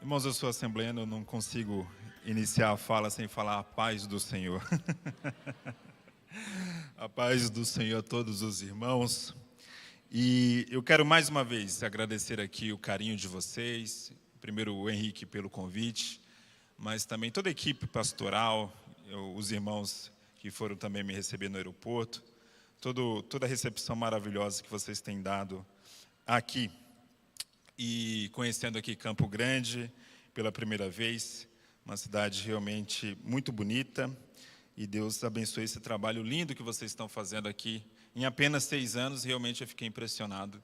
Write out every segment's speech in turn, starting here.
Irmãos, eu sou assembleano, eu não consigo iniciar a fala sem falar a paz do Senhor. A paz do Senhor a todos os irmãos. E eu quero mais uma vez agradecer aqui o carinho de vocês. Primeiro o Henrique pelo convite, mas também toda a equipe pastoral, os irmãos que foram também me receber no aeroporto. Toda a recepção maravilhosa que vocês têm dado aqui. E conhecendo aqui Campo Grande pela primeira vez, uma cidade realmente muito bonita, e Deus abençoe esse trabalho lindo que vocês estão fazendo aqui. Em apenas 6 anos, realmente eu fiquei impressionado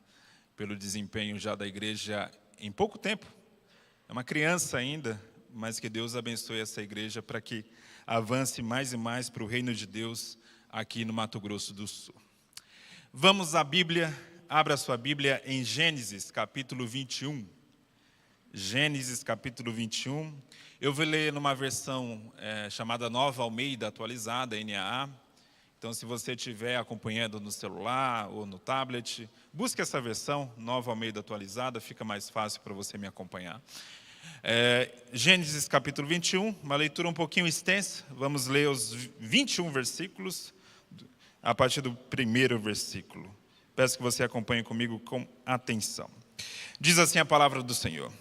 pelo desempenho já da igreja em pouco tempo. É uma criança ainda, mas que Deus abençoe essa igreja para que avance mais e mais para o reino de Deus aqui no Mato Grosso do Sul. Vamos à Bíblia. Abra sua Bíblia em Gênesis, capítulo 21. Gênesis, capítulo 21. Eu vou ler numa versão chamada Nova Almeida Atualizada, NAA. Então, se você estiver acompanhando no celular ou no tablet, busque essa versão, Nova Almeida Atualizada, fica mais fácil para você me acompanhar. Gênesis, capítulo 21, uma leitura um pouquinho extensa. Vamos ler os 21 versículos, a partir do primeiro versículo. Peço que você acompanhe comigo com atenção. Diz assim a palavra do Senhor.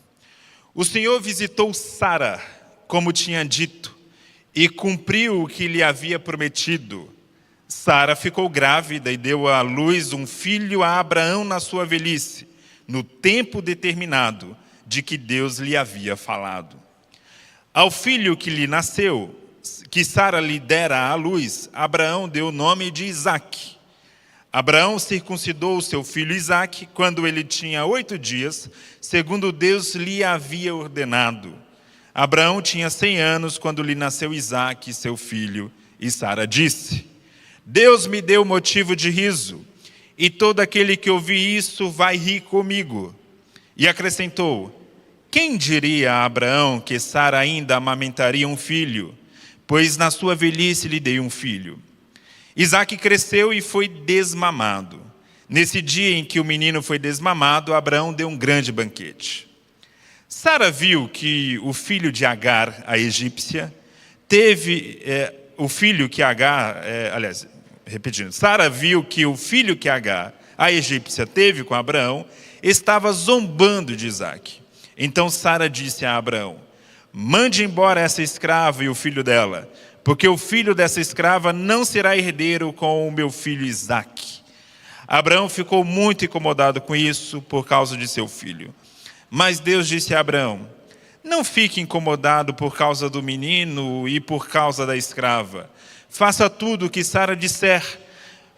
O Senhor visitou Sara, como tinha dito, e cumpriu o que lhe havia prometido. Sara ficou grávida e deu à luz um filho a Abraão na sua velhice, no tempo determinado de que Deus lhe havia falado. Ao filho que lhe nasceu, que Sara lhe dera à luz, Abraão deu o nome de Isaque. Abraão circuncidou o seu filho Isaque quando ele tinha 8 dias, segundo Deus lhe havia ordenado. Abraão tinha 100 anos quando lhe nasceu Isaque, seu filho, e Sara disse: Deus me deu motivo de riso, e todo aquele que ouvir isso vai rir comigo. E acrescentou: quem diria a Abraão que Sara ainda amamentaria um filho, pois na sua velhice lhe dei um filho. Isaque cresceu e foi desmamado. Nesse dia em que o menino foi desmamado, Abraão deu um grande banquete. Sara viu que o filho de Agar, a egípcia, Sara viu que o filho que Agar, a egípcia, teve com Abraão, estava zombando de Isaque. Então Sara disse a Abraão: mande embora essa escrava e o filho dela, porque o filho dessa escrava não será herdeiro com o meu filho Isaque. Abraão ficou muito incomodado com isso por causa de seu filho. Mas Deus disse a Abraão: não fique incomodado por causa do menino e por causa da escrava. Faça tudo o que Sara disser,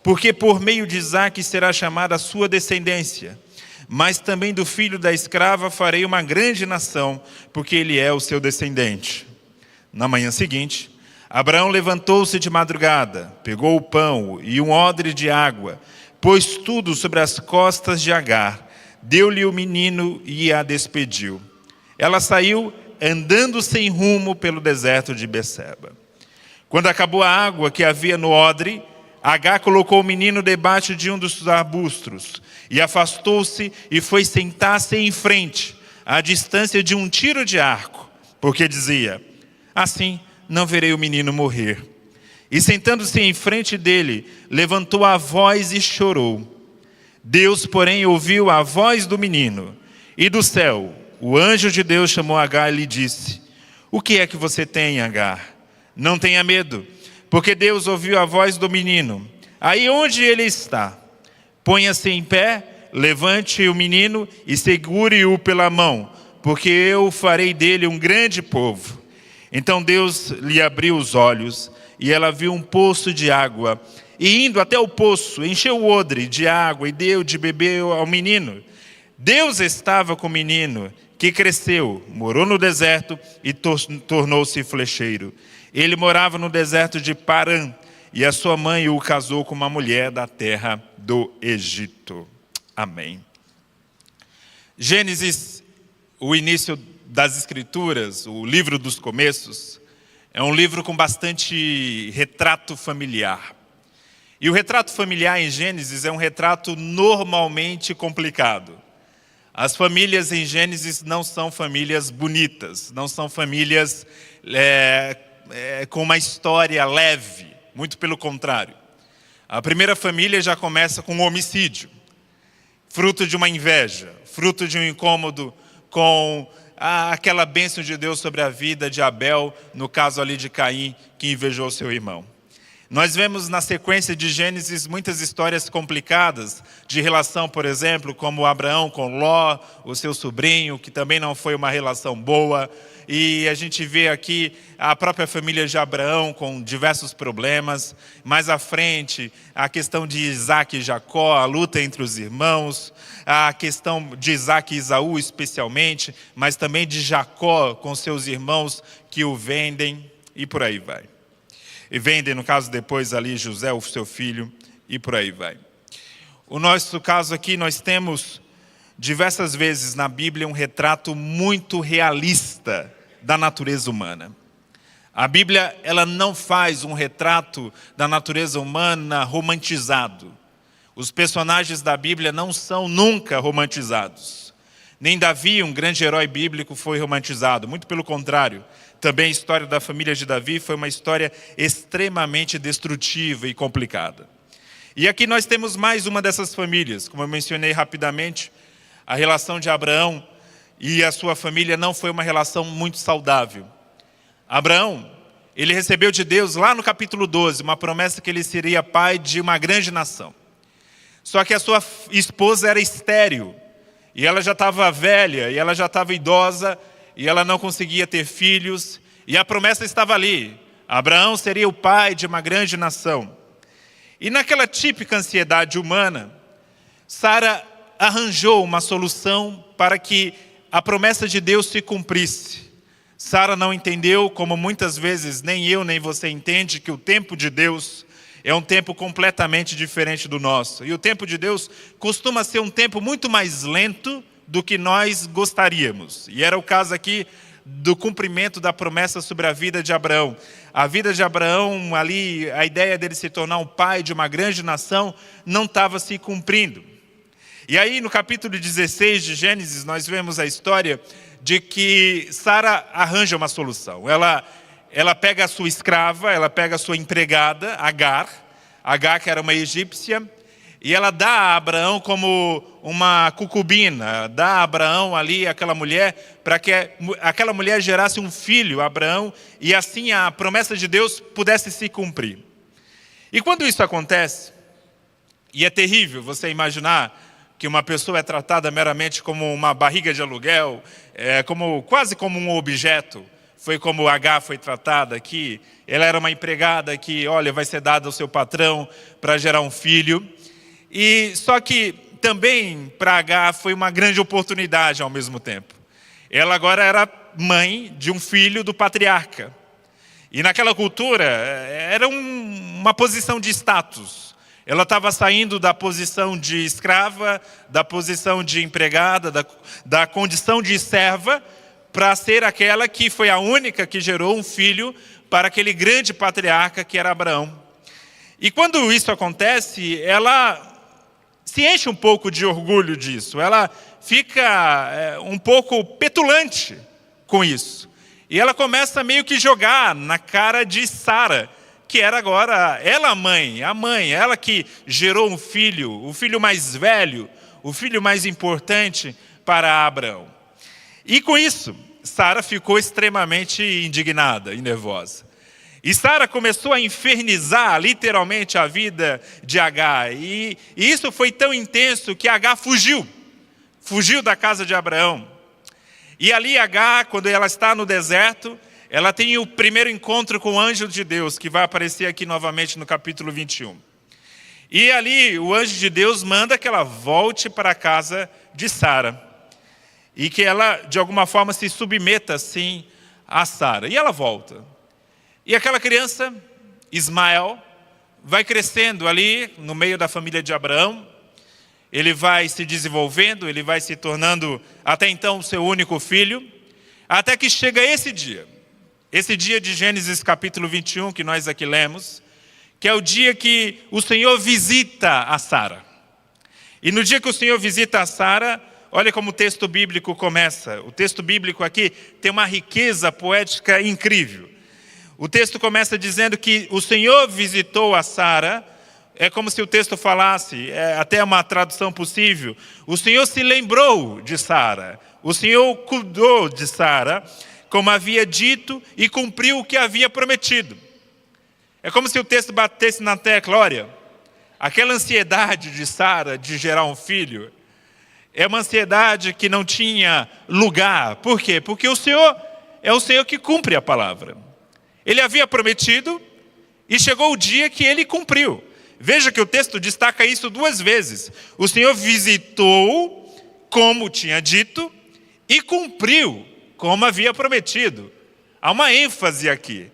porque por meio de Isaque será chamada a sua descendência. Mas também do filho da escrava farei uma grande nação, porque ele é o seu descendente. Na manhã seguinte, Abraão levantou-se de madrugada, pegou o pão e um odre de água, pôs tudo sobre as costas de Agar, deu-lhe o menino e a despediu. Ela saiu andando sem rumo pelo deserto de Beceba. Quando acabou a água que havia no odre, Agar colocou o menino debaixo de um dos arbustos e afastou-se e foi sentar-se em frente, à distância de um tiro de arco, porque dizia: assim não verei o menino morrer. E sentando-se em frente dele, levantou a voz e chorou. Deus, porém, ouviu a voz do menino, e do céu o anjo de Deus chamou Agar e lhe disse: o que é que você tem, Agar? Não tenha medo, porque Deus ouviu a voz do menino. Aí onde ele está, ponha-se em pé, levante o menino e segure-o pela mão, porque eu farei dele um grande povo. Então Deus lhe abriu os olhos, e ela viu um poço de água, e indo até o poço, encheu o odre de água e deu de beber ao menino. Deus estava com o menino, que cresceu, morou no deserto e tornou-se flecheiro. Ele morava no deserto de Parã, e a sua mãe o casou com uma mulher da terra do Egito. Amém. Gênesis, o início das Escrituras, o livro dos começos, é um livro com bastante retrato familiar. E o retrato familiar em Gênesis é um retrato normalmente complicado. As famílias em Gênesis não são famílias bonitas, não são famílias com uma história leve, muito pelo contrário. A primeira família já começa com um homicídio, fruto de uma inveja, fruto de um incômodo com aquela bênção de Deus sobre a vida de Abel, no caso ali de Caim, que invejou seu irmão. Nós vemos na sequência de Gênesis muitas histórias complicadas de relação, por exemplo, como Abraão com Ló, o seu sobrinho, que também não foi uma relação boa. E a gente vê aqui a própria família de Abraão com diversos problemas. Mais à frente, a questão de Isaac e Jacó, a luta entre os irmãos, a questão de Isaac e Esaú especialmente, mas também de Jacó com seus irmãos que o vendem e por aí vai. E vendem, no caso, depois ali José, o seu filho, e por aí vai. O nosso caso aqui, nós temos diversas vezes na Bíblia um retrato muito realista da natureza humana. A Bíblia, ela não faz um retrato da natureza humana romantizado. Os personagens da Bíblia não são nunca romantizados. Nem Davi, um grande herói bíblico, foi romantizado. Muito pelo contrário. Também a história da família de Davi foi uma história extremamente destrutiva e complicada. E aqui nós temos mais uma dessas famílias. Como eu mencionei rapidamente, a relação de Abraão e a sua família não foi uma relação muito saudável. Abraão, ele recebeu de Deus, lá no capítulo 12, uma promessa que ele seria pai de uma grande nação. Só que a sua esposa era estéril, e ela já estava velha, e ela já estava idosa, e ela não conseguia ter filhos, e a promessa estava ali. Abraão seria o pai de uma grande nação. E naquela típica ansiedade humana, Sara arranjou uma solução para que a promessa de Deus se cumprisse. Sara não entendeu, como muitas vezes nem eu nem você entende, que o tempo de Deus é um tempo completamente diferente do nosso. E o tempo de Deus costuma ser um tempo muito mais lento do que nós gostaríamos. E era o caso aqui do cumprimento da promessa sobre a vida de Abraão. A vida de Abraão, ali, a ideia dele se tornar um pai de uma grande nação, não estava se cumprindo. E aí, no capítulo 16 de Gênesis, nós vemos a história de que Sara arranja uma solução. Ela pega a sua escrava, ela pega a sua empregada, Agar, que era uma egípcia, e ela dá a Abraão como uma concubina, dá a Abraão ali aquela mulher, para que aquela mulher gerasse um filho, Abraão, e assim a promessa de Deus pudesse se cumprir. E quando isso acontece, e é terrível você imaginar que uma pessoa é tratada meramente como uma barriga de aluguel, quase como um objeto, foi como Agar foi tratada aqui. Ela era uma empregada que, olha, vai ser dada ao seu patrão para gerar um filho. E só que também para Agar foi uma grande oportunidade ao mesmo tempo. Ela agora era mãe de um filho do patriarca. E naquela cultura era uma posição de status. Ela estava saindo da posição de escrava, da posição de empregada, da condição de serva, para ser aquela que foi a única que gerou um filho para aquele grande patriarca que era Abraão. E quando isso acontece, ela se enche um pouco de orgulho disso. Ela fica um pouco petulante com isso. E ela começa meio que jogar na cara de Sara, que era agora ela a mãe, ela que gerou um filho, o filho mais velho, o filho mais importante para Abraão. E com isso, Sara ficou extremamente indignada e nervosa. E Sara começou a infernizar literalmente a vida de Agar. E isso foi tão intenso que Agar fugiu da casa de Abraão. E ali Agar, quando ela está no deserto, ela tem o primeiro encontro com o anjo de Deus, que vai aparecer aqui novamente no capítulo 21. E ali o anjo de Deus manda que ela volte para a casa de Sara. E que ela, de alguma forma, se submeta assim a Sara. E ela volta. E aquela criança, Ismael, vai crescendo ali no meio da família de Abraão. Ele vai se desenvolvendo, ele vai se tornando até então o seu único filho. Até que chega esse dia de Gênesis capítulo 21, que nós aqui lemos, que é o dia que o Senhor visita a Sara. E no dia que o Senhor visita a Sara, olha como o texto bíblico começa. O texto bíblico aqui tem uma riqueza poética incrível. O texto começa dizendo que o Senhor visitou a Sara. É como se o texto falasse, até uma tradução possível, o Senhor se lembrou de Sara. O Senhor cuidou de Sara, como havia dito, e cumpriu o que havia prometido. É como se o texto batesse na tecla, olha, aquela ansiedade de Sara de gerar um filho, é uma ansiedade que não tinha lugar. Por quê? Porque o Senhor é o Senhor que cumpre a palavra. Ele havia prometido e chegou o dia que ele cumpriu. Veja que o texto destaca isso 2 vezes. O Senhor visitou, como tinha dito, e cumpriu, como havia prometido. Há uma ênfase aqui.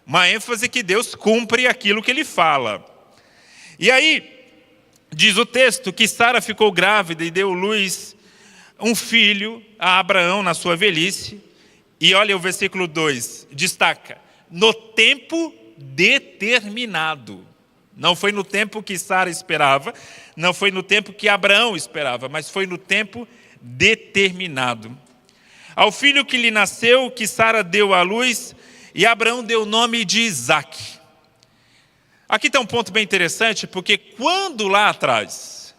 Uma ênfase que Deus cumpre aquilo que Ele fala. E aí, diz o texto que Sara ficou grávida e deu luz um filho a Abraão na sua velhice. E olha o versículo 2, destaca, no tempo determinado. Não foi no tempo que Sara esperava, não foi no tempo que Abraão esperava, mas foi no tempo determinado. Ao filho que lhe nasceu, que Sara deu à luz, e Abraão deu o nome de Isaque. Aqui está um ponto bem interessante, porque quando lá atrás,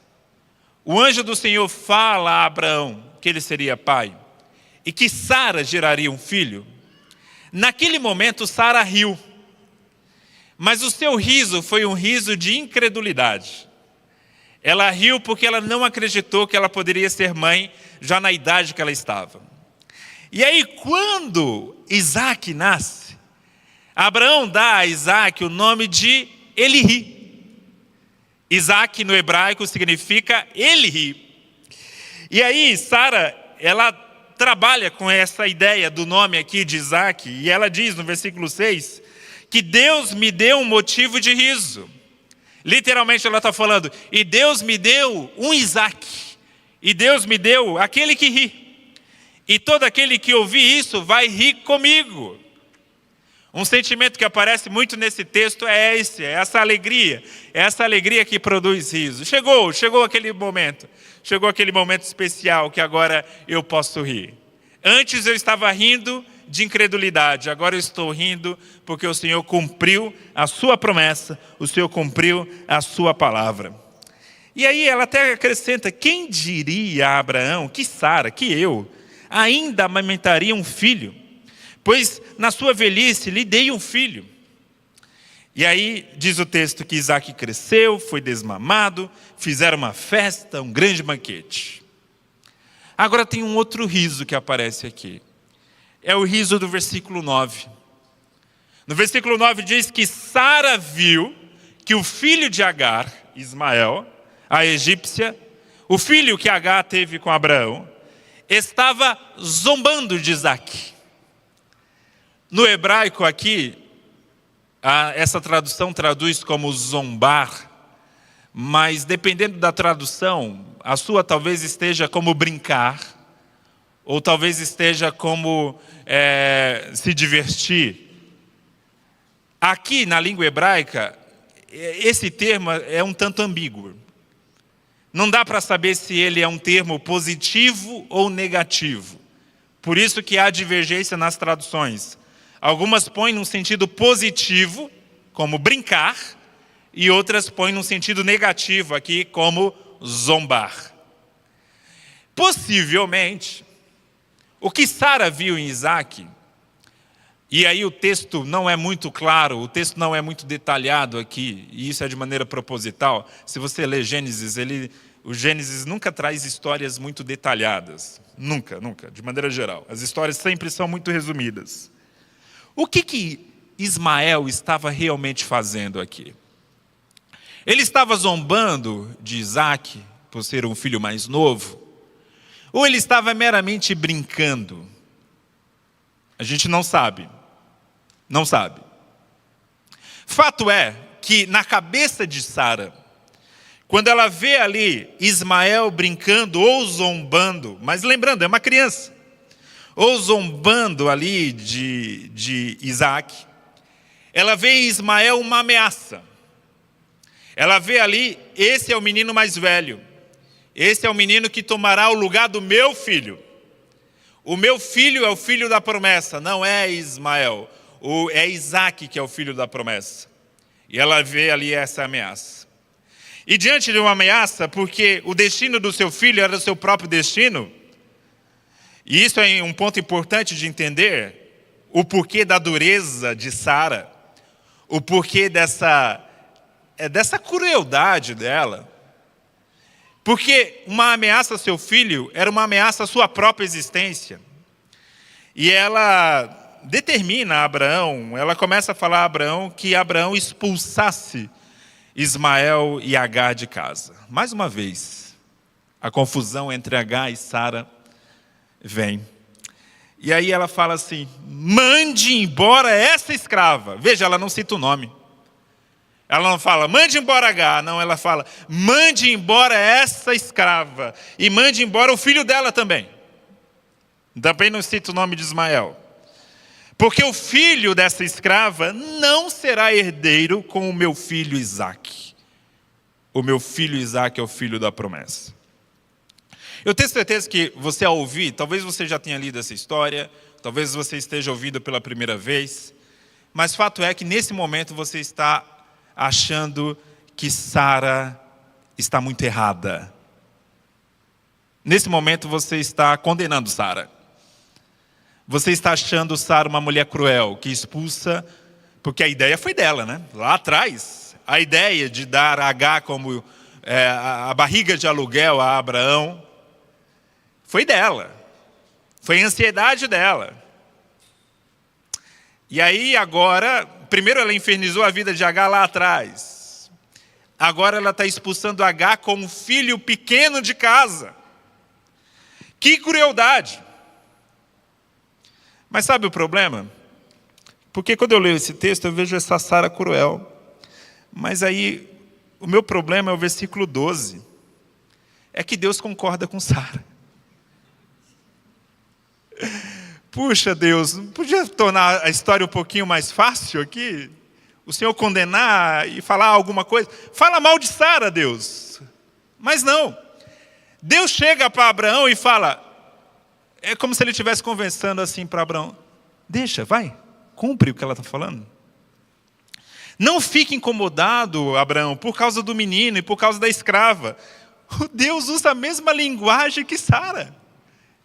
o anjo do Senhor fala a Abraão que ele seria pai, e que Sara geraria um filho, naquele momento Sara riu. Mas o seu riso foi um riso de incredulidade. Ela riu porque ela não acreditou que ela poderia ser mãe já na idade que ela estava. E aí, quando Isaque nasce, Abraão dá a Isaque o nome de Eli. Isaque no hebraico significa ele ri. E aí, Sara, ela trabalha com essa ideia do nome aqui de Isaque, e ela diz no versículo 6, que Deus me deu um motivo de riso. Literalmente ela está falando, e Deus me deu um Isaque, e Deus me deu aquele que ri. E todo aquele que ouvir isso vai rir comigo. Um sentimento que aparece muito nesse texto é essa alegria que produz riso. Chegou aquele momento especial que agora eu posso rir. Antes eu estava rindo de incredulidade, agora eu estou rindo porque o Senhor cumpriu a sua promessa, o Senhor cumpriu a sua palavra. E aí ela até acrescenta, quem diria a Abraão que Sara, que eu, ainda amamentaria um filho? Pois na sua velhice lhe dei um filho. E aí diz o texto que Isaque cresceu, foi desmamado, fizeram uma festa, um grande banquete. Agora tem um outro riso que aparece aqui. É o riso do versículo 9. No versículo 9 diz que Sara viu que o filho de Agar, Ismael, a egípcia, o filho que Agar teve com Abraão, estava zombando de Isaque. No hebraico aqui, essa tradução traduz como zombar, mas dependendo da tradução, a sua talvez esteja como brincar, ou talvez esteja como se divertir. Aqui na língua hebraica, esse termo é um tanto ambíguo. Não dá para saber se ele é um termo positivo ou negativo. Por isso que há divergência nas traduções. Algumas põem num sentido positivo, como brincar, e outras põem num sentido negativo aqui, como zombar. Possivelmente, o que Sara viu em Isaque, e aí o texto não é muito claro, o texto não é muito detalhado aqui, e isso é de maneira proposital. Se você lê Gênesis, o Gênesis nunca traz histórias muito detalhadas. Nunca, de maneira geral. As histórias sempre são muito resumidas. O que Ismael estava realmente fazendo aqui? Ele estava zombando de Isaque, por ser um filho mais novo? Ou ele estava meramente brincando? A gente não sabe. Não sabe. Fato é que na cabeça de Sara, quando ela vê ali Ismael brincando ou zombando, mas lembrando, é uma criança, ou zombando ali de Isaque, ela vê em Ismael uma ameaça. Ela vê ali, esse é o menino mais velho. Esse é o menino que tomará o lugar do meu filho. O meu filho é o filho da promessa, não é Ismael. É Isaque que é o filho da promessa. E ela vê ali essa ameaça. E diante de uma ameaça, porque o destino do seu filho era o seu próprio destino, e isso é um ponto importante de entender, o porquê da dureza de Sara, o porquê dessa crueldade dela. Porque uma ameaça ao seu filho era uma ameaça à sua própria existência. E ela determina a Abraão, ela começa a falar a Abraão que Abraão expulsasse Ismael e Agar de casa. Mais uma vez, a confusão entre Agar e Sara vem. E aí ela fala assim, mande embora essa escrava. Veja, ela não cita o nome. Ela não fala, mande embora Agar. Não, ela fala, mande embora essa escrava. E mande embora o filho dela também. Também não cita o nome de Ismael. Porque o filho dessa escrava não será herdeiro com o meu filho Isaque. O meu filho Isaque é o filho da promessa. Eu tenho certeza que você ao ouvir, talvez você já tenha lido essa história, talvez você esteja ouvindo pela primeira vez, mas fato é que nesse momento você está achando que Sara está muito errada. Nesse momento você está condenando Sara. Você está achando Sara uma mulher cruel, que expulsa, porque a ideia foi dela, né? Lá atrás, a ideia de dar a Agar como a barriga de aluguel a Abraão, foi dela. Foi a ansiedade dela. E aí agora, primeiro ela infernizou a vida de Agar lá atrás. Agora ela está expulsando Agar como filho pequeno de casa. Que crueldade! Mas sabe o problema? Porque quando eu leio esse texto, eu vejo essa Sara cruel. Mas aí, o meu problema é o versículo 12. É que Deus concorda com Sara. Puxa Deus, não podia tornar a história um pouquinho mais fácil aqui? O Senhor condenar e falar alguma coisa? Fala mal de Sara, Deus. Mas não. Deus chega para Abraão e fala... É como se ele estivesse conversando assim para Abraão. Deixa, vai, cumpre o que ela está falando. Não fique incomodado, Abraão, por causa do menino e por causa da escrava. Deus usa a mesma linguagem que Sara.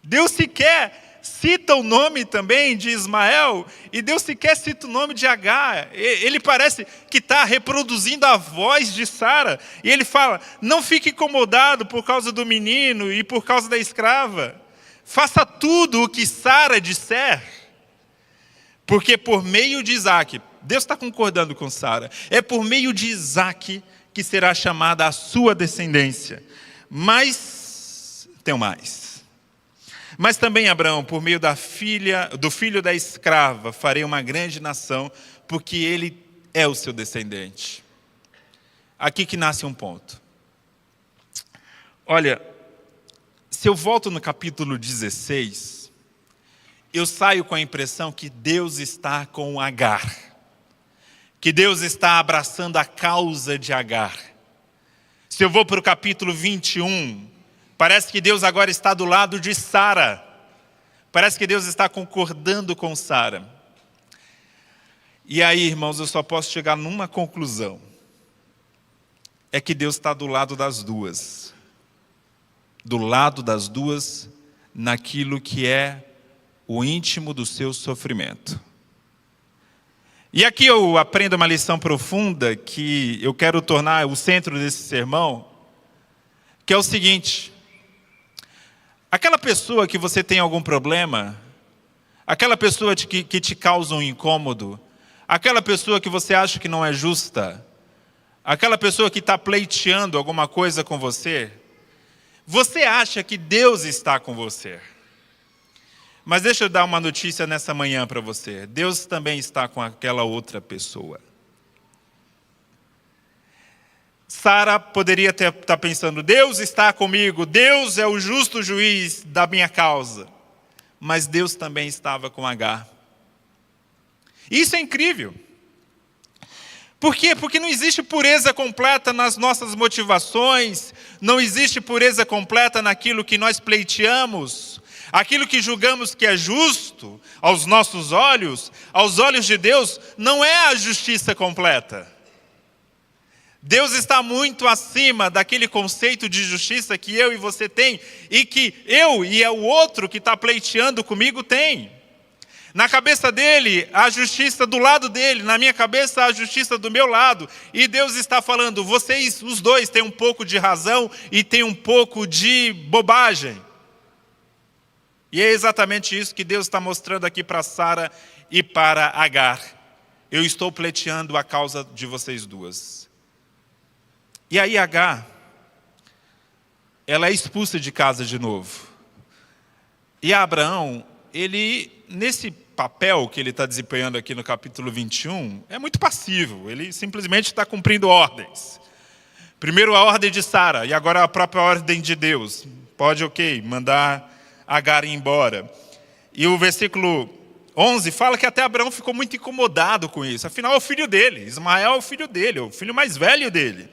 Deus sequer cita o nome também de Ismael e Deus sequer cita o nome de Agar. Ele parece que está reproduzindo a voz de Sara. E ele fala, não fique incomodado por causa do menino e por causa da escrava. Faça tudo o que Sara disser, porque por meio de Isaque, Deus está concordando com Sara, é por meio de Isaque que será chamada a sua descendência. Mas, tem mais. Mas também, Abraão, por meio do filho da escrava, farei uma grande nação, porque ele é o seu descendente. Aqui que nasce um ponto. Olha, se eu volto no capítulo 16, eu saio com a impressão que Deus está com Agar. Que Deus está abraçando a causa de Agar. Se eu vou para o capítulo 21, parece que Deus agora está do lado de Sara. Parece que Deus está concordando com Sara. E aí, irmãos, eu só posso chegar numa conclusão. É que Deus está do lado das duas. Do lado das duas, naquilo que é o íntimo do seu sofrimento. E aqui eu aprendo uma lição profunda que eu quero tornar o centro desse sermão, que é o seguinte: aquela pessoa que você tem algum problema, aquela pessoa que te causa um incômodo, aquela pessoa que você acha que não é justa, aquela pessoa que está pleiteando alguma coisa com você, você acha que Deus está com você. Mas deixa eu dar uma notícia nessa manhã para você. Deus também está com aquela outra pessoa. Sara poderia estar pensando, Deus está comigo, Deus é o justo juiz da minha causa. Mas Deus também estava com Agar. Isso é incrível. Por quê? Porque não existe pureza completa nas nossas motivações, não existe pureza completa naquilo que nós pleiteamos, aquilo que julgamos que é justo aos nossos olhos, aos olhos de Deus, não é a justiça completa. Deus está muito acima daquele conceito de justiça que eu e você tem, e que eu e o outro que está pleiteando comigo tem. Na cabeça dele, a justiça do lado dele, na minha cabeça, a justiça do meu lado. E Deus está falando, vocês, os dois, têm um pouco de razão e têm um pouco de bobagem. E é exatamente isso que Deus está mostrando aqui para Sara e para Agar. Eu estou pleiteando a causa de vocês duas. E aí Agar, ela é expulsa de casa de novo. E Abraão, ele, nesse papel que ele está desempenhando aqui no capítulo 21, é muito passivo, ele simplesmente está cumprindo ordens. Primeiro a ordem de Sara, e agora a própria ordem de Deus. Pode, mandar Agar ir embora. E o versículo 11 fala que até Abraão ficou muito incomodado com isso. Afinal, é o filho dele, Ismael é o filho dele, é o filho mais velho dele.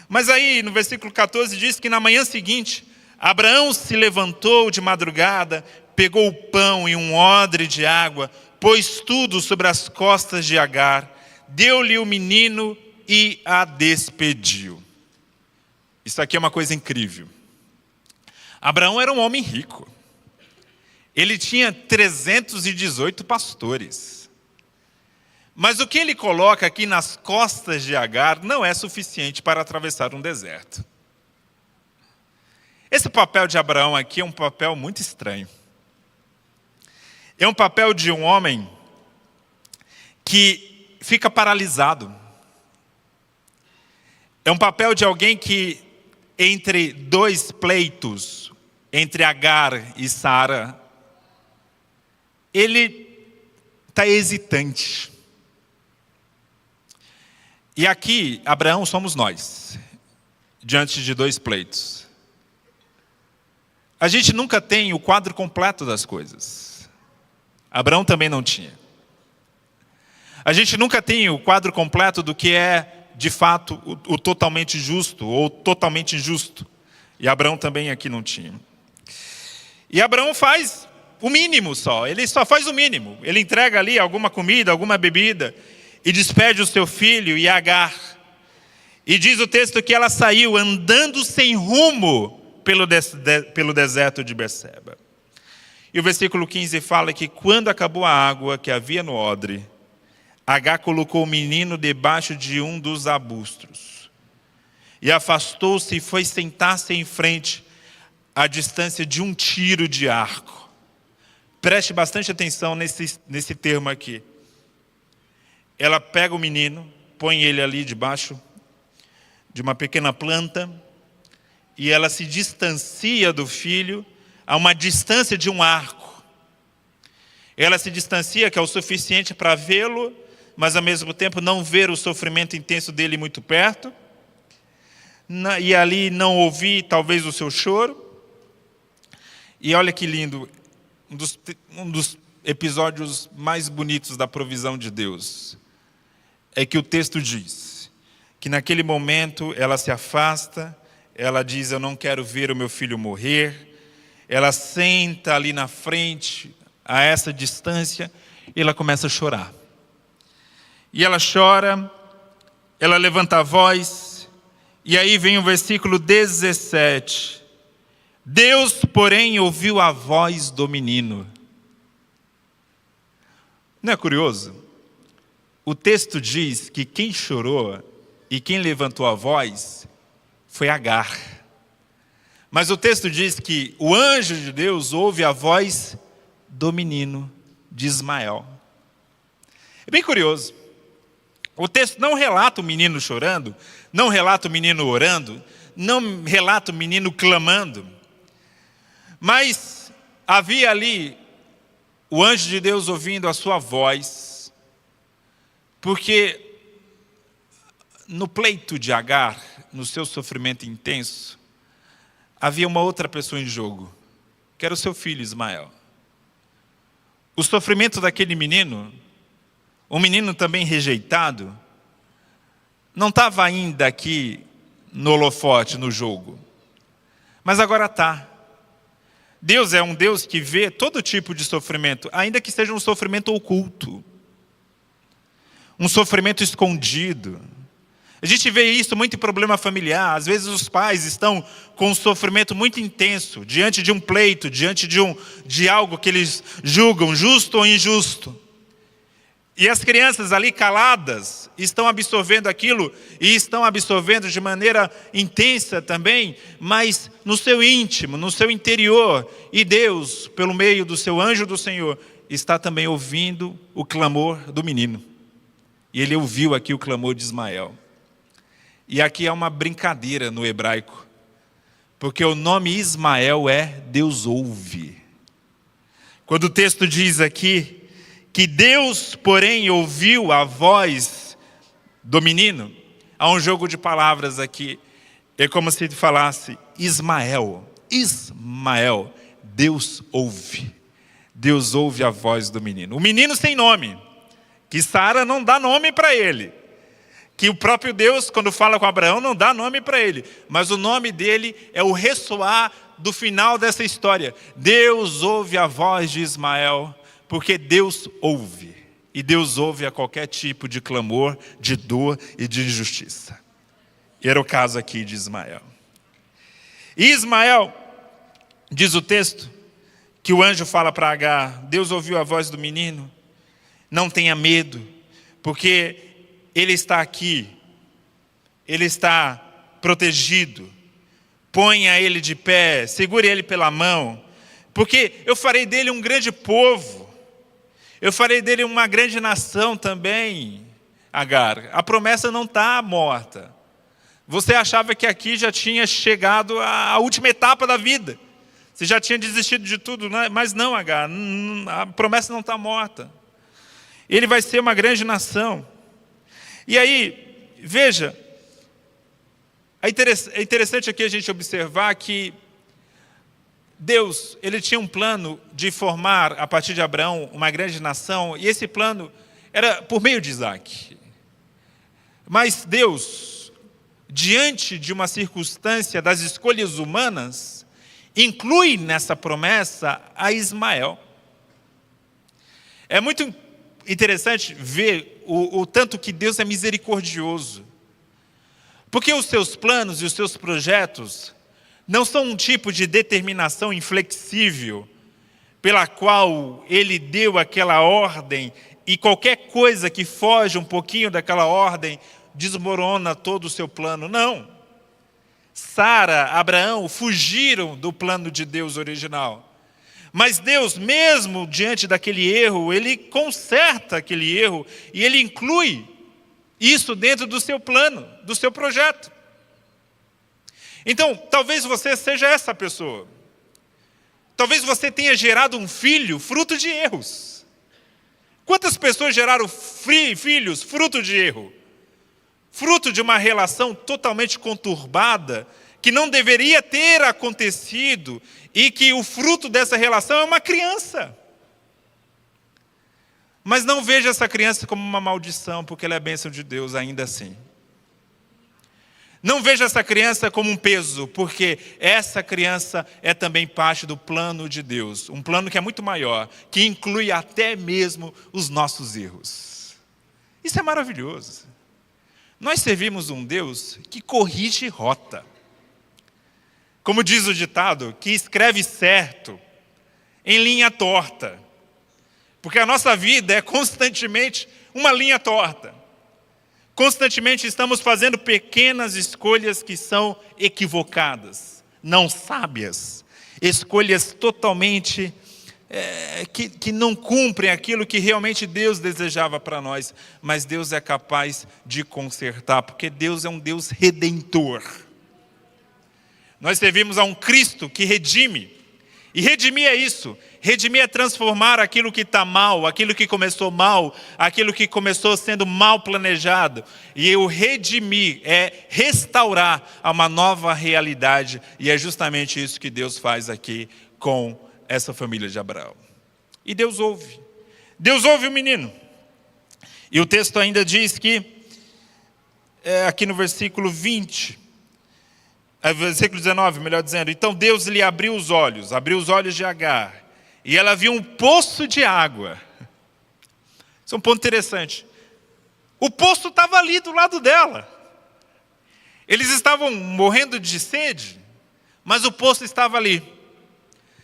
Mas aí, no versículo 14, diz que na manhã seguinte, Abraão se levantou de madrugada, pegou o pão e um odre de água, pôs tudo sobre as costas de Agar, deu-lhe o menino e a despediu. Isso aqui é uma coisa incrível. Abraão era um homem rico. Ele tinha 318 pastores. Mas o que ele coloca aqui nas costas de Agar não é suficiente para atravessar um deserto. Esse papel de Abraão aqui é um papel muito estranho. É um papel de um homem que fica paralisado. É um papel de alguém que, entre dois pleitos, entre Agar e Sara, ele está hesitante. E aqui, Abraão somos nós, diante de dois pleitos. A gente nunca tem o quadro completo das coisas. Abraão também não tinha. A gente nunca tem o quadro completo do que é, de fato, o totalmente justo ou totalmente injusto. E Abraão também aqui não tinha. E Abraão faz o mínimo só. Ele só faz o mínimo. Ele entrega ali alguma comida, alguma bebida e despede o seu filho e Agar. E diz o texto que ela saiu andando sem rumo pelo deserto de Berseba. E o versículo 15 fala que quando acabou a água que havia no odre, Agar colocou o menino debaixo de um dos arbustos. E afastou-se e foi sentar-se em frente, à distância de um tiro de arco. Preste bastante atenção nesse termo aqui. Ela pega o menino, põe ele ali debaixo de uma pequena planta, e ela se distancia do filho a uma distância de um arco. Ela se distancia, que é o suficiente para vê-lo, mas ao mesmo tempo não ver o sofrimento intenso dele muito perto, e ali não ouvir talvez o seu choro. E olha que lindo, um dos episódios mais bonitos da provisão de Deus, é que o texto diz que naquele momento ela se afasta, ela diz, eu não quero ver o meu filho morrer. Ela senta ali na frente, a essa distância, e ela começa a chorar. E ela chora, ela levanta a voz, e aí vem o versículo 17. Deus, porém, ouviu a voz do menino. Não é curioso? O texto diz que quem chorou e quem levantou a voz foi Agar. Mas o texto diz que o anjo de Deus ouve a voz do menino, de Ismael. É bem curioso. O texto não relata o menino chorando, não relata o menino orando, não relata o menino clamando. Mas havia ali o anjo de Deus ouvindo a sua voz, porque no pleito de Agar, no seu sofrimento intenso, havia uma outra pessoa em jogo, que era o seu filho Ismael. O sofrimento daquele menino, um menino também rejeitado, não estava ainda aqui no holofote, no jogo. Mas agora está. Deus é um Deus que vê todo tipo de sofrimento, ainda que seja um sofrimento oculto. Um sofrimento escondido. A gente vê isso muito em problema familiar. Às vezes os pais estão com um sofrimento muito intenso, diante de um pleito, diante de algo que eles julgam, justo ou injusto. E as crianças ali caladas estão absorvendo aquilo e estão absorvendo de maneira intensa também, mas no seu íntimo, no seu interior. E Deus, pelo meio do seu anjo do Senhor, está também ouvindo o clamor do menino. E ele ouviu aqui o clamor de Ismael. E aqui é uma brincadeira no hebraico, porque o nome Ismael é Deus ouve. Quando o texto diz aqui que Deus, porém, ouviu a voz do menino, há um jogo de palavras aqui. É como se falasse Ismael, Ismael, Deus ouve. Deus ouve a voz do menino. O menino sem nome, que Sara não dá nome para ele. Que o próprio Deus, quando fala com Abraão, não dá nome para ele. Mas o nome dele é o ressoar do final dessa história. Deus ouve a voz de Ismael, porque Deus ouve. E Deus ouve a qualquer tipo de clamor, de dor e de injustiça. E era o caso aqui de Ismael. E Ismael, diz o texto, que o anjo fala para Agar, Deus ouviu a voz do menino, não tenha medo, porque ele está aqui, ele está protegido, ponha ele de pé, segure ele pela mão, porque eu farei dele um grande povo, eu farei dele uma grande nação também, Agar. A promessa não está morta. Você achava que aqui já tinha chegado à última etapa da vida, você já tinha desistido de tudo, mas não, Agar, a promessa não está morta. Ele vai ser uma grande nação. E aí, veja, é interessante aqui a gente observar que Deus, ele tinha um plano de formar, a partir de Abraão, uma grande nação, e esse plano era por meio de Isaac. Mas Deus, diante de uma circunstância das escolhas humanas, inclui nessa promessa a Ismael. É muito interessante ver o tanto que Deus é misericordioso. Porque os seus planos e os seus projetos não são um tipo de determinação inflexível pela qual ele deu aquela ordem e qualquer coisa que foge um pouquinho daquela ordem desmorona todo o seu plano. Não. Sara, Abraão fugiram do plano de Deus original. Mas Deus, mesmo diante daquele erro, ele conserta aquele erro e ele inclui isso dentro do seu plano, do seu projeto. Então, talvez você seja essa pessoa. Talvez você tenha gerado um filho fruto de erros. Quantas pessoas geraram filhos fruto de erro? Fruto de uma relação totalmente conturbada, que não deveria ter acontecido, e que o fruto dessa relação é uma criança. Mas não veja essa criança como uma maldição, porque ela é bênção de Deus ainda assim. Não veja essa criança como um peso, porque essa criança é também parte do plano de Deus. Um plano que é muito maior, que inclui até mesmo os nossos erros. Isso é maravilhoso. Nós servimos um Deus que corrige rota. Como diz o ditado, que escreve certo em linha torta. Porque a nossa vida é constantemente uma linha torta. Constantemente estamos fazendo pequenas escolhas que são equivocadas, não sábias. Escolhas totalmente que não cumprem aquilo que realmente Deus desejava para nós. Mas Deus é capaz de consertar, porque Deus é um Deus redentor. Nós servimos a um Cristo que redime. E redimir é isso. Redimir é transformar aquilo que está mal, aquilo que começou mal, aquilo que começou sendo mal planejado. E o redimir é restaurar a uma nova realidade. E é justamente isso que Deus faz aqui com essa família de Abraão. E Deus ouve. Deus ouve o menino. E o texto ainda diz que aqui no versículo 20, versículo 19, melhor dizendo. Então Deus lhe abriu os olhos de Agar, e ela viu um poço de água. Isso é um ponto interessante. O poço estava ali do lado dela. Eles estavam morrendo de sede, mas o poço estava ali.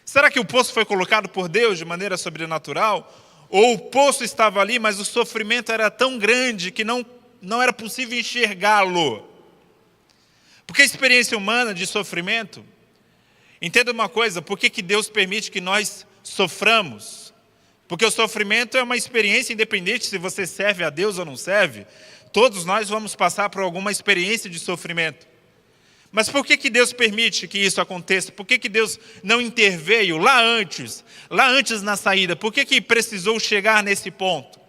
Será que o poço foi colocado por Deus de maneira sobrenatural? Ou o poço estava ali, mas o sofrimento era tão grande que não era possível enxergá-lo? Porque a experiência humana de sofrimento, entenda uma coisa, por que Deus permite que nós soframos? Porque o sofrimento é uma experiência independente se você serve a Deus ou não serve. Todos nós vamos passar por alguma experiência de sofrimento. Mas por que Deus permite que isso aconteça? Por que Deus não interveio lá antes na saída? Por que precisou chegar nesse ponto?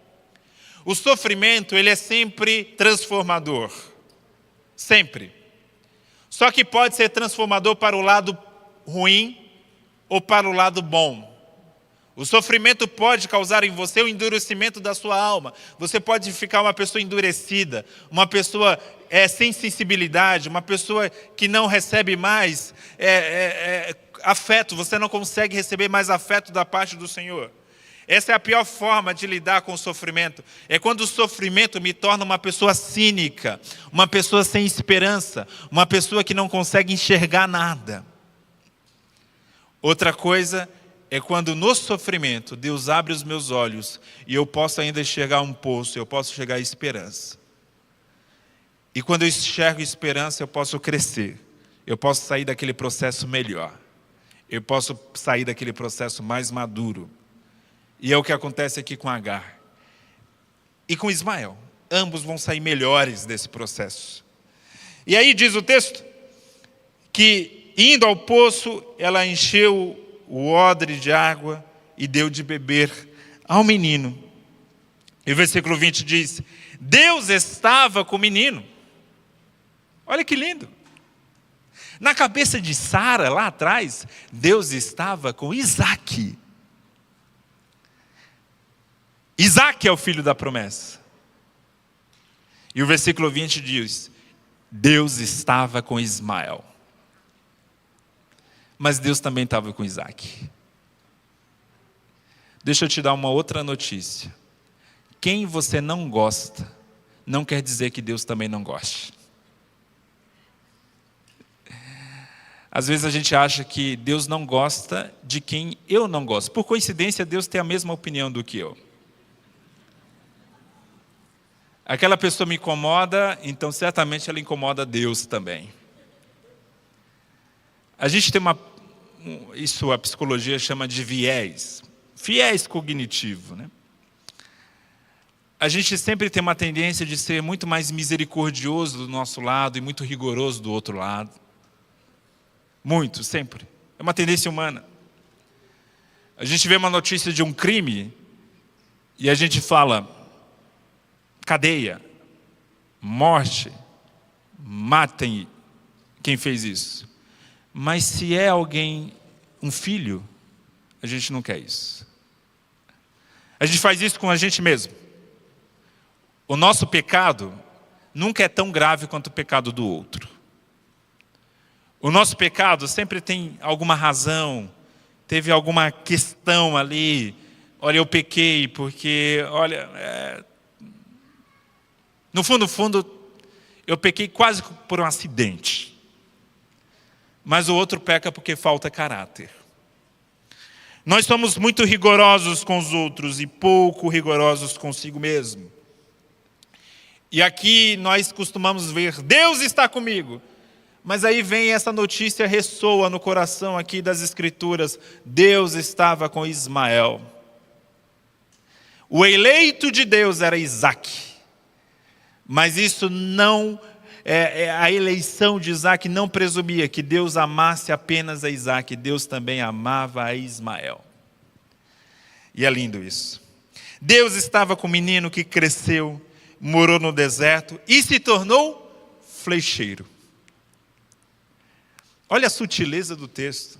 O sofrimento, ele é sempre transformador. Sempre. Só que pode ser transformador para o lado ruim ou para o lado bom. O sofrimento pode causar em você o endurecimento da sua alma. Você pode ficar uma pessoa endurecida, uma pessoa sem sensibilidade, uma pessoa que não recebe mais afeto. Você não consegue receber mais afeto da parte do Senhor. Essa é a pior forma de lidar com o sofrimento. É quando o sofrimento me torna uma pessoa cínica, uma pessoa sem esperança, uma pessoa que não consegue enxergar nada. Outra coisa é quando no sofrimento Deus abre os meus olhos e eu posso ainda enxergar um poço, eu posso enxergar esperança. E quando eu enxergo esperança, eu posso crescer. Eu posso sair daquele processo melhor. Eu posso sair daquele processo mais maduro. E é o que acontece aqui com Agar. E com Ismael. Ambos vão sair melhores desse processo. E aí diz o texto que, indo ao poço, ela encheu o odre de água e deu de beber ao menino. E o versículo 20 diz: Deus estava com o menino. Olha que lindo. Na cabeça de Sara, lá atrás, Deus estava com Isaque. Isaque é o filho da promessa. E o versículo 20 diz: Deus estava com Ismael. Mas Deus também estava com Isaque. Deixa eu te dar uma outra notícia. Quem você não gosta, não quer dizer que Deus também não goste. Às vezes a gente acha que Deus não gosta de quem eu não gosto. Por coincidência, Deus tem a mesma opinião do que eu. Aquela pessoa me incomoda, então certamente ela incomoda Deus também. A gente tem isso a psicologia chama de viés cognitivo, né? A gente sempre tem uma tendência de ser muito mais misericordioso do nosso lado e muito rigoroso do outro lado. Muito, sempre. É uma tendência humana. A gente vê uma notícia de um crime e a gente fala: cadeia, morte, matem quem fez isso. Mas se é alguém, um filho, a gente não quer isso. A gente faz isso com a gente mesmo. O nosso pecado nunca é tão grave quanto o pecado do outro. O nosso pecado sempre tem alguma razão, teve alguma questão ali. Olha, eu pequei porque, no fundo, eu pequei quase por um acidente. Mas o outro peca porque falta caráter. Nós somos muito rigorosos com os outros e pouco rigorosos consigo mesmo. E aqui nós costumamos ver: Deus está comigo. Mas aí vem essa notícia, ressoa no coração aqui das Escrituras: Deus estava com Ismael. O eleito de Deus era Isaque. Mas isso não, a eleição de Isaque não presumia que Deus amasse apenas a Isaque. Deus também amava a Ismael. E é lindo isso. Deus estava com o menino que cresceu, morou no deserto e se tornou flecheiro. Olha a sutileza do texto.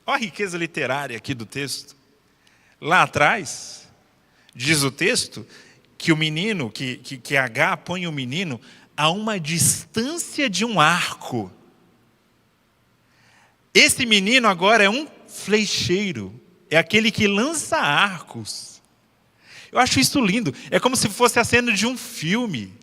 Olha a riqueza literária aqui do texto. Lá atrás, diz o texto, que o menino, que Agar põe o menino a uma distância de um arco. Esse menino agora é um flecheiro, é aquele que lança arcos. Eu acho isso lindo, é como se fosse a cena de um filme.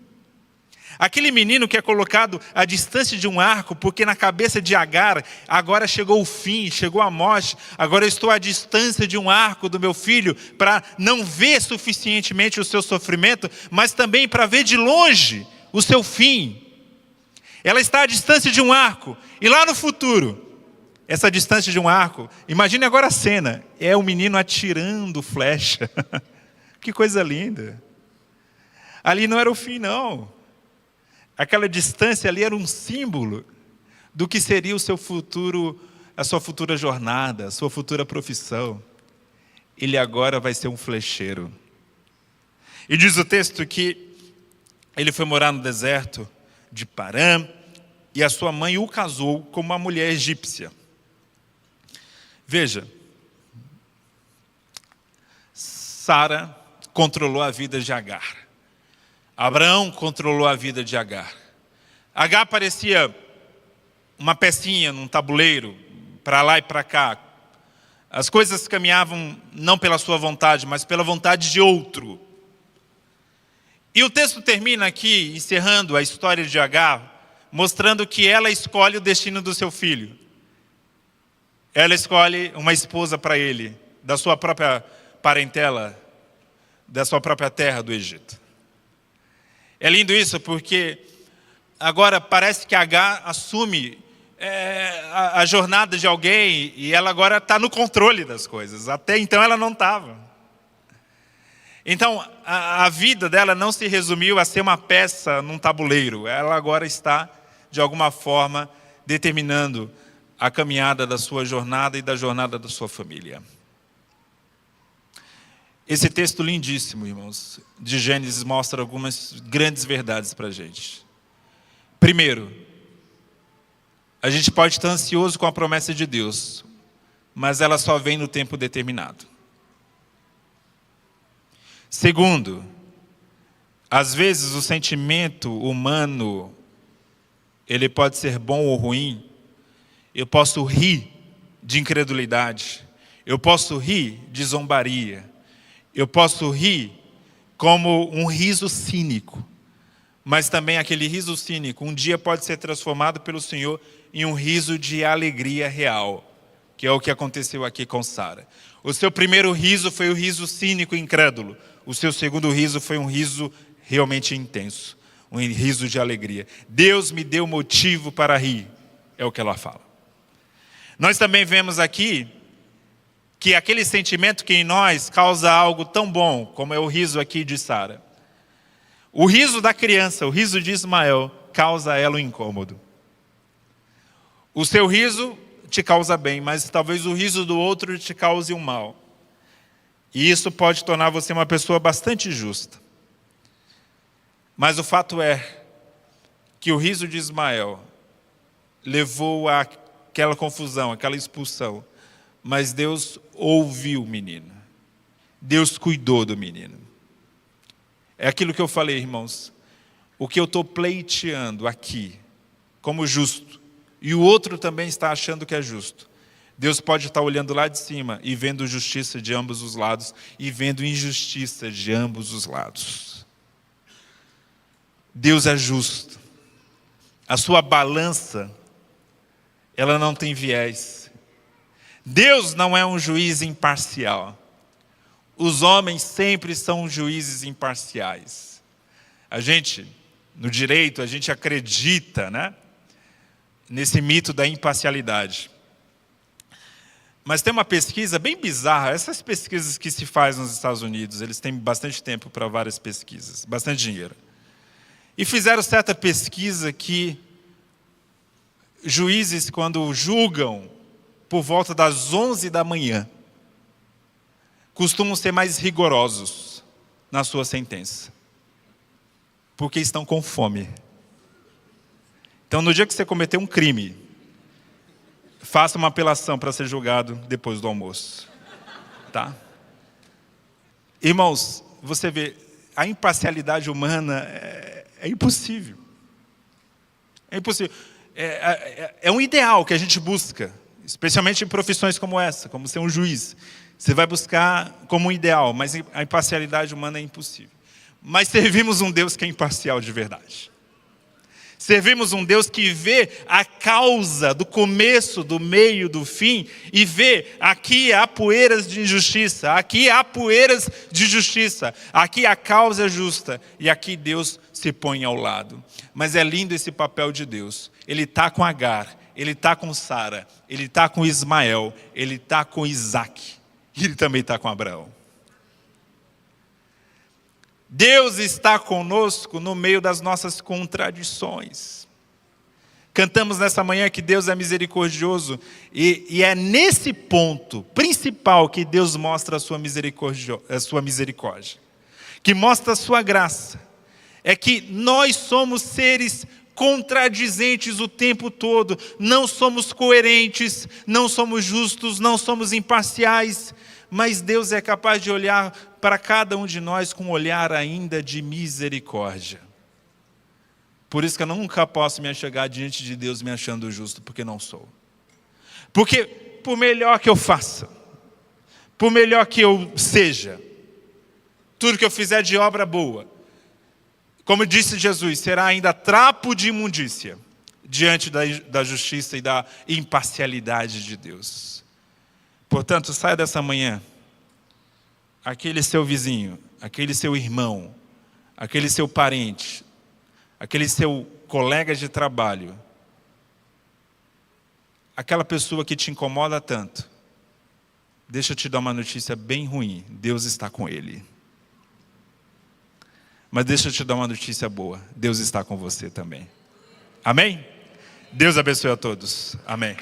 Aquele menino que é colocado à distância de um arco, porque na cabeça de Agar, agora chegou o fim, chegou a morte, agora eu estou à distância de um arco do meu filho, para não ver suficientemente o seu sofrimento, mas também para ver de longe o seu fim. Ela está à distância de um arco, e lá no futuro, essa distância de um arco, imagine agora a cena, é o menino atirando flecha. Que coisa linda. Ali não era o fim, não. Aquela distância ali era um símbolo do que seria o seu futuro, a sua futura jornada, a sua futura profissão. Ele agora vai ser um flecheiro. E diz o texto que ele foi morar no deserto de Parã, e a sua mãe o casou com uma mulher egípcia. Veja, Sara controlou a vida de Agar. Abraão controlou a vida de Agar. Agar parecia uma pecinha num tabuleiro, para lá e para cá. As coisas caminhavam não pela sua vontade, mas pela vontade de outro. E o texto termina aqui, encerrando a história de Agar, mostrando que ela escolhe o destino do seu filho. Ela escolhe uma esposa para ele, da sua própria parentela, da sua própria terra do Egito. É lindo isso porque agora parece que Agar assume a jornada de alguém e ela agora está no controle das coisas. Até então ela não estava. Então a vida dela não se resumiu a ser uma peça num tabuleiro. Ela agora está, de alguma forma, determinando a caminhada da sua jornada e da jornada da sua família. Esse texto lindíssimo, irmãos, de Gênesis mostra algumas grandes verdades para a gente. Primeiro, a gente pode estar ansioso com a promessa de Deus, mas ela só vem no tempo determinado. Segundo, às vezes o sentimento humano, ele pode ser bom ou ruim. Eu posso rir de incredulidade, eu posso rir de zombaria, eu posso rir como um riso cínico, mas também aquele riso cínico um dia pode ser transformado pelo Senhor em um riso de alegria real, que é o que aconteceu aqui com Sara. O seu primeiro riso foi o riso cínico e incrédulo, o seu segundo riso foi um riso realmente intenso, um riso de alegria. Deus me deu motivo para rir, é o que ela fala. Nós também vemos aqui que aquele sentimento que em nós causa algo tão bom, como é o riso aqui de Sara. O riso da criança, o riso de Ismael, causa a ela um incômodo. O seu riso te causa bem, mas talvez o riso do outro te cause um mal. E isso pode tornar você uma pessoa bastante justa. Mas o fato é que o riso de Ismael levou àquela confusão, àquela expulsão. Mas Deus ouviu o menino. Deus cuidou do menino. É aquilo que eu falei, irmãos. O que eu estou pleiteando aqui, como justo, e o outro também está achando que é justo. Deus pode estar olhando lá de cima e vendo justiça de ambos os lados e vendo injustiça de ambos os lados. Deus é justo. A sua balança, ela não tem viés. Deus não é um juiz imparcial. Os homens sempre são juízes imparciais. A gente, no direito, a gente acredita, né, nesse mito da imparcialidade. Mas tem uma pesquisa bem bizarra, essas pesquisas que se fazem nos Estados Unidos, eles têm bastante tempo para várias pesquisas, bastante dinheiro. E fizeram certa pesquisa que juízes, quando julgam por volta das 11 da manhã, costumam ser mais rigorosos na sua sentença, porque estão com fome. Então, no dia que você cometer um crime, faça uma apelação para ser julgado depois do almoço. Tá? Irmãos, você vê, a imparcialidade humana é impossível. É impossível. É um ideal que a gente busca, especialmente em profissões como essa, como ser um juiz. Você vai buscar como um ideal, mas a imparcialidade humana é impossível. Mas servimos um Deus que é imparcial de verdade. Servimos um Deus que vê a causa do começo, do meio, do fim, e vê aqui há poeiras de injustiça, aqui há poeiras de justiça, aqui a causa é justa, e aqui Deus se põe ao lado. Mas é lindo esse papel de Deus. Ele está com Agar, ele está com Sara, ele está com Ismael, ele está com Isaac, e ele também está com Abraão. Deus está conosco no meio das nossas contradições. Cantamos nessa manhã que Deus é misericordioso, e é nesse ponto principal que Deus mostra a sua misericórdia, que mostra a sua graça. É que nós somos seres contradizentes o tempo todo, não somos coerentes, não somos justos, não somos imparciais, mas Deus é capaz de olhar para cada um de nós com um olhar ainda de misericórdia. Por isso que eu nunca posso me achegar diante de Deus me achando justo, porque não sou. Porque por melhor que eu faça, por melhor que eu seja, tudo que eu fizer de obra boa, como disse Jesus, será ainda trapo de imundícia diante da justiça e da imparcialidade de Deus. Portanto, saia dessa manhã, aquele seu vizinho, aquele seu irmão, aquele seu parente, aquele seu colega de trabalho, aquela pessoa que te incomoda tanto, deixa eu te dar uma notícia bem ruim, Deus está com ele. Mas deixa eu te dar uma notícia boa, Deus está com você também. Amém? Deus abençoe a todos. Amém.